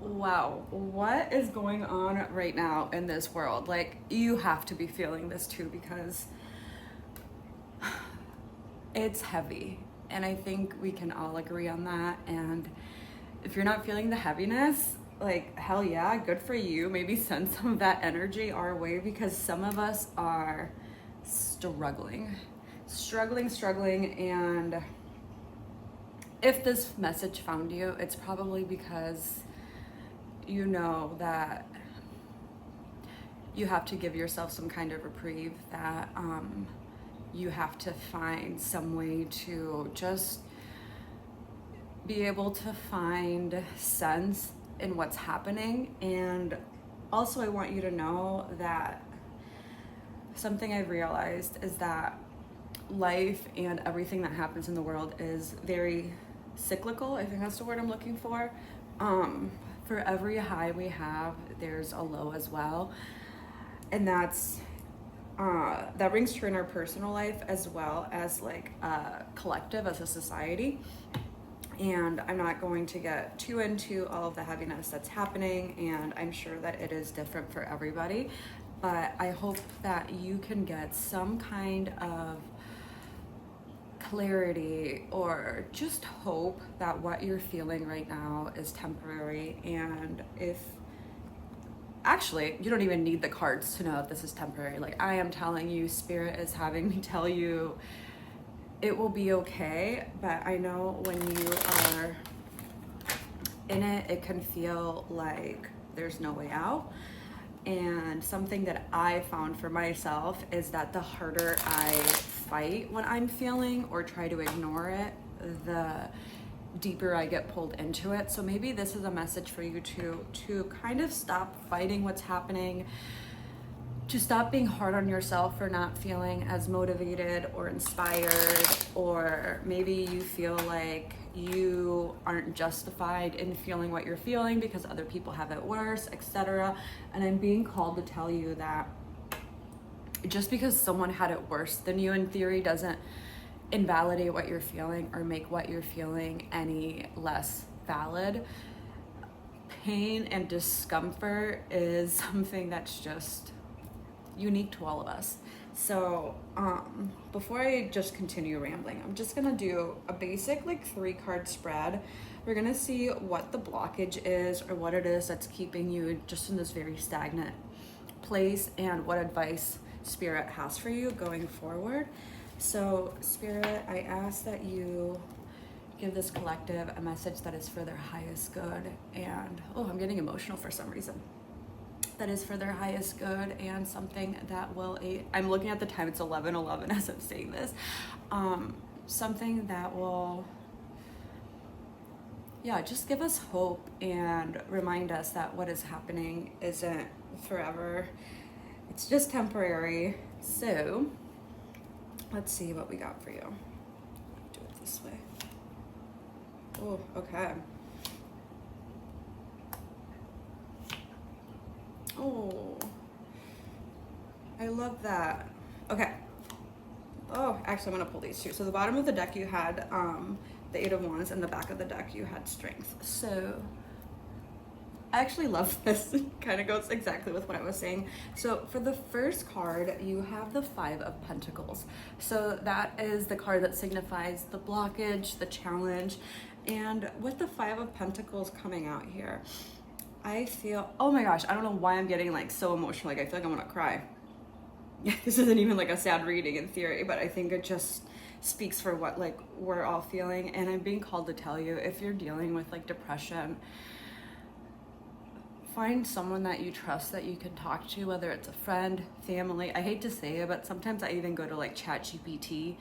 Wow, what is going on right now in this world? Like, you have to be feeling this too because it's heavy. And I think we can all agree on that. And if you're not feeling the heaviness, like, hell yeah, good for you. Maybe send some of that energy our way because some of us are struggling. And if this message found you, it's probably because you know that you have to give yourself some kind of reprieve, that you have to find some way to just be able to find sense in what's happening. And also, I want you to know that something I've realized is that life and everything that happens in the world is very cyclical. I think that's the word I'm looking for. For every high we have, there's a low as well. And that rings true in our personal life as well as like a collective, as a society. And I'm not going to get too into all of the heaviness that's happening, and I'm sure that it is different for everybody, but I hope that you can get some kind of clarity or just hope that what you're feeling right now is temporary. And if actually, you don't even need the cards to know that this is temporary. Like, I am telling you, Spirit is having me tell you it will be okay. But I know when you are in it, it can feel like there's no way out. And something that I found for myself is that the harder I fight when I'm feeling or try to ignore it, the deeper I get pulled into it. So maybe this is a message for you to kind of stop fighting what's happening, to stop being hard on yourself for not feeling as motivated or inspired, or maybe you feel like you aren't justified in feeling what you're feeling because other people have it worse, etc. And I'm being called to tell you that just because someone had it worse than you in theory doesn't invalidate what you're feeling or make what you're feeling any less valid. Pain and discomfort is something that's just unique to all of us. So before I just continue rambling, I'm just gonna do a basic like 3-card spread. We're gonna see what the blockage is or what it is that's keeping you just in this very stagnant place and what advice Spirit has for you going forward. So Spirit, I ask that you give this collective a message that is for their highest good, and I'm getting emotional for some reason. That is for their highest good and something that will aid. I'm looking at the time, it's 11:11 as I'm saying this. Something that will, just give us hope and remind us that what is happening isn't forever. It's just temporary. So let's see what we got for you. Do it this way. Oh, okay. Oh, I love that. Okay. Oh, actually, I'm gonna pull these two. So the bottom of the deck you had the 8 of Wands, and the back of the deck you had Strength. So I actually love this. It kind of goes exactly with what I was saying. So for the first card, you have the 5 of Pentacles. So that is the card that signifies the blockage, the challenge. And with the 5 of Pentacles coming out here, I feel, oh my gosh, I don't know why I'm getting like so emotional. Like I feel like I'm gonna cry. This isn't even like a sad reading in theory, but I think it just speaks for what like we're all feeling. And I'm being called to tell you, if you're dealing with like depression, find someone that you trust that you can talk to, whether it's a friend, family. I hate to say it, but sometimes I even go to like ChatGPT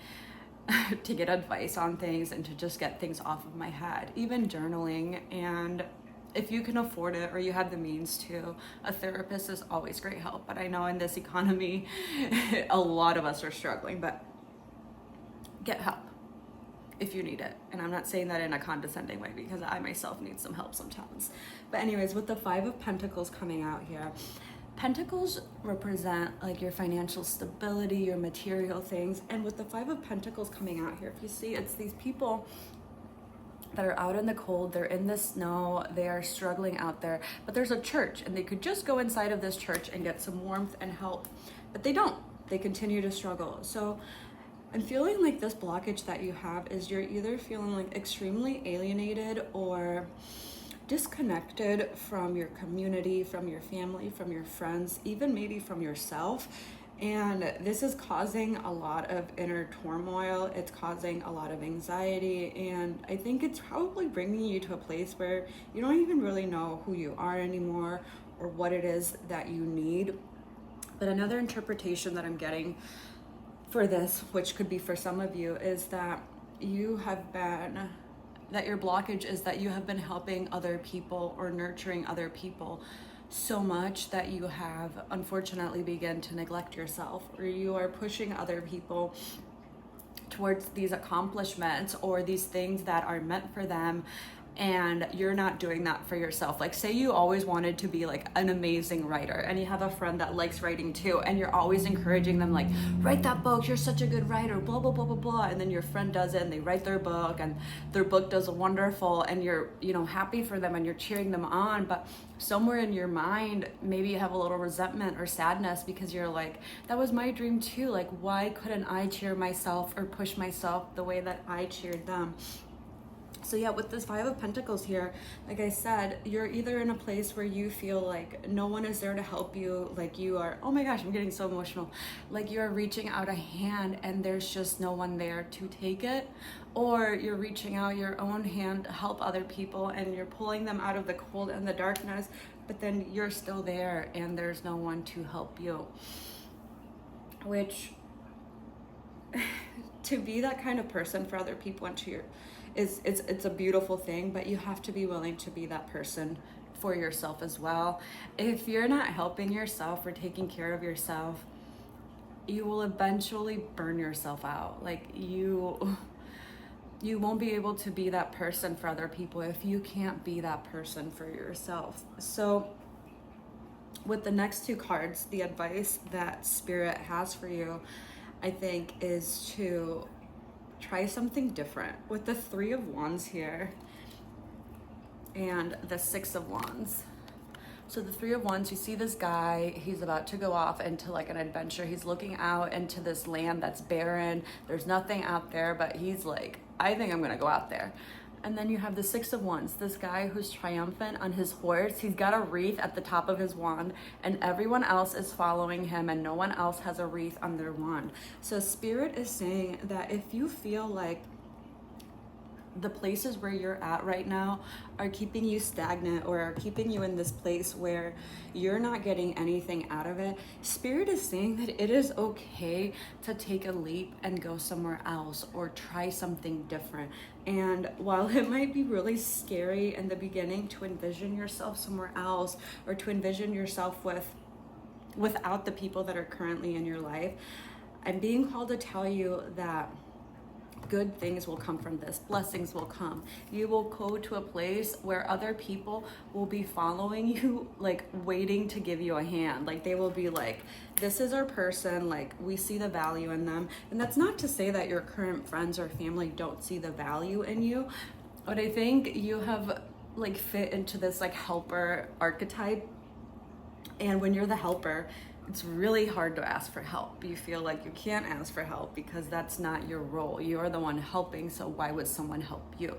to get advice on things and to just get things off of my head, even journaling. And if you can afford it or you have the means to, a therapist is always great help. But I know in this economy, a lot of us are struggling, but get help if you need it. And I'm not saying that in a condescending way because I myself need some help sometimes. But anyways, with the 5 of Pentacles coming out here, Pentacles represent like your financial stability, your material things. And with the 5 of Pentacles coming out here, if you see, it's these people that are out in the cold, they're in the snow, they are struggling out there, but there's a church and they could just go inside of this church and get some warmth and help, but they don't. They continue to struggle. So I'm feeling like this blockage that you have is you're either feeling like extremely alienated or disconnected from your community, from your family, from your friends, even maybe from yourself. And this is causing a lot of inner turmoil. It's causing a lot of anxiety. And I think it's probably bringing you to a place where you don't even really know who you are anymore or what it is that you need. But another interpretation that I'm getting for this, which could be for some of you, is that your blockage is that you have been helping other people or nurturing other people so much that you have unfortunately begun to neglect yourself, or you are pushing other people towards these accomplishments or these things that are meant for them, and you're not doing that for yourself. Like, say you always wanted to be like an amazing writer and you have a friend that likes writing too, and you're always encouraging them, like, write that book, you're such a good writer, blah blah blah blah blah, and then your friend does it and they write their book and their book does wonderful, and you're, you know, happy for them and you're cheering them on, but somewhere in your mind maybe you have a little resentment or sadness because you're like, that was my dream too, like why couldn't I cheer myself or push myself the way that I cheered them? So yeah, with this Five of Pentacles here, like I said, you're either in a place where you feel like no one is there to help you, like you are, oh my gosh, I'm getting so emotional, like you're reaching out a hand and there's just no one there to take it, or you're reaching out your own hand to help other people and you're pulling them out of the cold and the darkness, but then you're still there and there's no one to help you. Which, to be that kind of person for other people and to your, it's a beautiful thing, but you have to be willing to be that person for yourself as well. If you're not helping yourself or taking care of yourself, you will eventually burn yourself out. Like you won't be able to be that person for other people if you can't be that person for yourself. So with the next two cards, the advice that Spirit has for you, I think, is to try something different. With the Three of Wands here and the Six of Wands. So the Three of Wands, you see this guy, he's about to go off into like an adventure. He's looking out into this land that's barren. There's nothing out there, but he's like, I think I'm gonna go out there. And then you have the Six of Wands, this guy who's triumphant on his horse. He's got a wreath at the top of his wand and everyone else is following him and no one else has a wreath on their wand. So Spirit is saying that if you feel like the places where you're at right now are keeping you stagnant or are keeping you in this place where you're not getting anything out of it, Spirit is saying that it is okay to take a leap and go somewhere else or try something different. And while it might be really scary in the beginning to envision yourself somewhere else or to envision yourself without the people that are currently in your life, I'm being called to tell you that good things will come from this. Blessings will come. You will go to a place where other people will be following you, like waiting to give you a hand. Like they will be like, this is our person, like we see the value in them. And that's not to say that your current friends or family don't see the value in you, but I think you have like fit into this like helper archetype. And when you're the helper, it's really hard to ask for help. You feel like you can't ask for help because that's not your role. You're the one helping, so why would someone help you?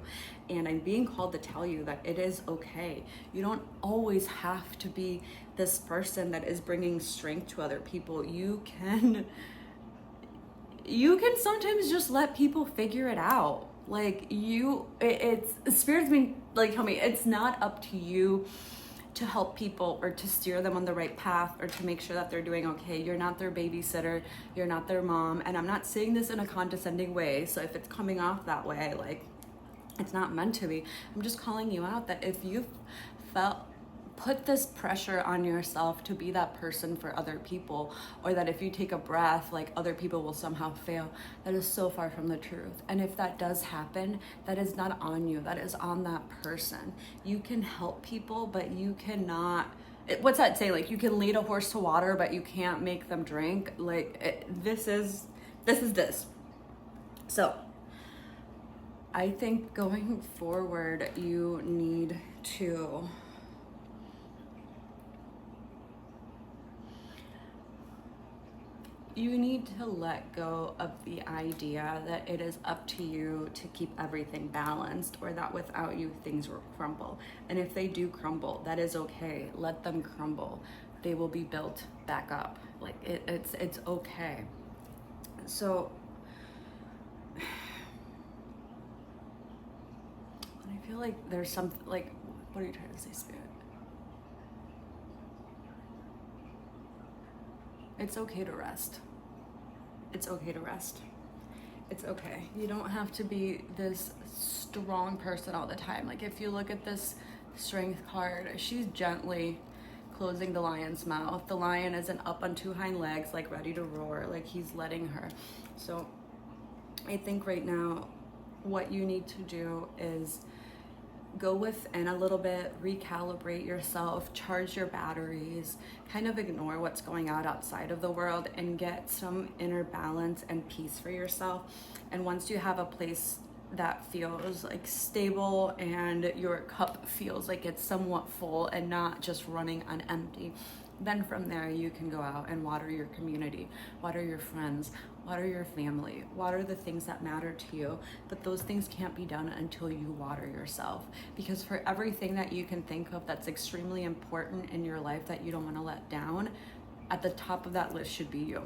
And I'm being called to tell you that it is okay. You don't always have to be this person that is bringing strength to other people. You can sometimes just let people figure it out. Like it's Spirit's been like, tell me, it's not up to you to help people or to steer them on the right path or to make sure that they're doing okay. You're not their babysitter, you're not their mom. And I'm not saying this in a condescending way, so if it's coming off that way, like it's not meant to be. I'm just calling you out that if you put this pressure on yourself to be that person for other people, or that if you take a breath, like other people will somehow fail, that is so far from the truth. And if that does happen, that is not on you, that is on that person. You can help people, but you cannot, what's that say? Like you can lead a horse to water, but you can't make them drink. Like this is this. So I think going forward, you need to let go of the idea that it is up to you to keep everything balanced, or that without you things will crumble. And if they do crumble, that is okay. Let them crumble. They will be built back up. Like it's okay. So I feel like there's something like, what are you trying to say, Spirit? It's okay to rest. It's okay to rest. It's okay. You don't have to be this strong person all the time. Like if you look at this strength card, she's gently closing the lion's mouth. The lion isn't up on two hind legs, like ready to roar, like he's letting her. So I think right now what you need to do is go within a little bit, recalibrate yourself, charge your batteries, kind of ignore what's going on outside of the world, and get some inner balance and peace for yourself. And once you have a place that feels like stable and your cup feels like it's somewhat full and not just running on empty, then from there you can go out and water your community, water your friends, water your family, water the things that matter to you. But those things can't be done until you water yourself, because for everything that you can think of that's extremely important in your life that you don't want to let down, at the top of that list should be you.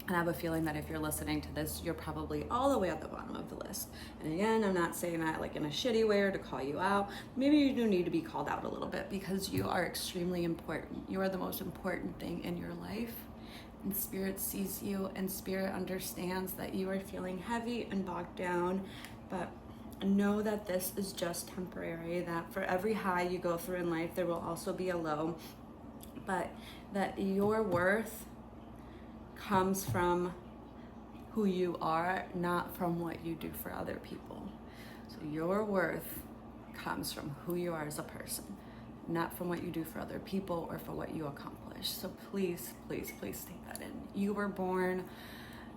And I have a feeling that if you're listening to this, you're probably all the way at the bottom of the list. And again, I'm not saying that like in a shitty way or to call you out. Maybe you do need to be called out a little bit, because you are extremely important. You are the most important thing in your life. And Spirit sees you, and Spirit understands that you are feeling heavy and bogged down. But know that this is just temporary, that for every high you go through in life, there will also be a low. But that your worth comes from who you are, not from what you do for other people. So your worth comes from who you are as a person, not from what you do for other people or for what you accomplish. So please, please, please take that in. You were born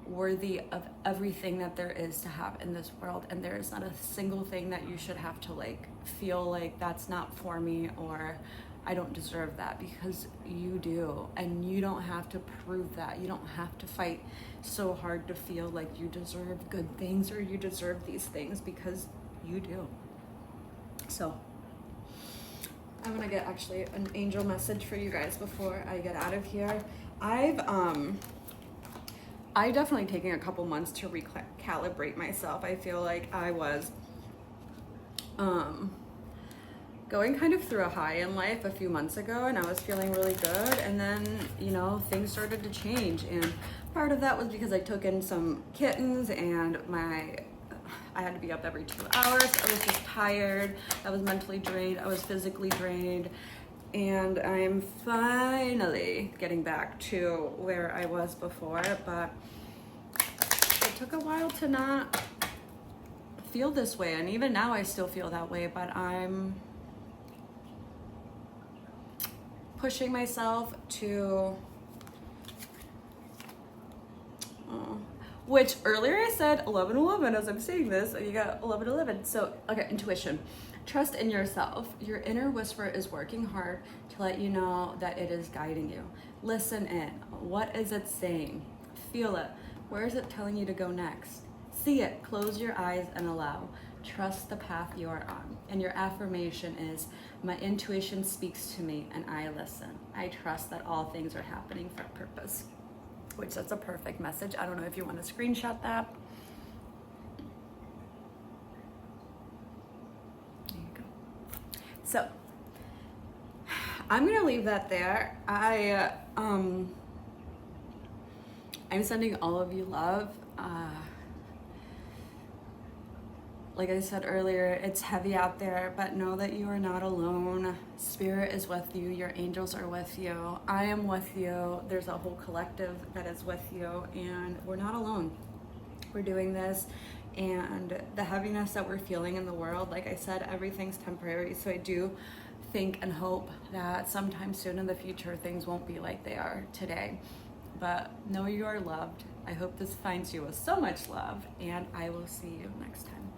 worthy of everything that there is to have in this world, and there is not a single thing that you should have to like feel like that's not for me, or I don't deserve that, because you do. And you don't have to prove that. You don't have to fight so hard to feel like you deserve good things or you deserve these things, because you do. So I'm gonna get actually an angel message for you guys before I get out of here. I've definitely taken a couple months to recalibrate myself. I feel like I was going kind of through a high in life a few months ago, and I was feeling really good, and then, you know, things started to change. And part of that was because I took in some kittens, and I had to be up every 2 hours. I was just tired. I was mentally drained. I was physically drained. And I'm finally getting back to where I was before, but it took a while to not feel this way. And even now I still feel that way, but I'm pushing myself to, which earlier I said 11-11 as I'm saying this, and you got 11-11. So, okay, intuition. Trust in yourself. Your inner whisper is working hard to let you know that it is guiding you. Listen in. What is it saying? Feel it. Where is it telling you to go next? See it. Close your eyes and allow. Trust the path you are on. And your affirmation is, my intuition speaks to me and I listen. I trust that all things are happening for a purpose. Which, that's a perfect message. I don't know if you want to screenshot that. There you go. So I'm gonna leave that there. I'm sending all of you love. Like I said earlier, it's heavy out there, but know that you are not alone. Spirit is with you. Your angels are with you. I am with you. There's a whole collective that is with you, and we're not alone. We're doing this, and the heaviness that we're feeling in the world, like I said, everything's temporary. So I do think and hope that sometime soon in the future, things won't be like they are today. But know you are loved. I hope this finds you with so much love, and I will see you next time.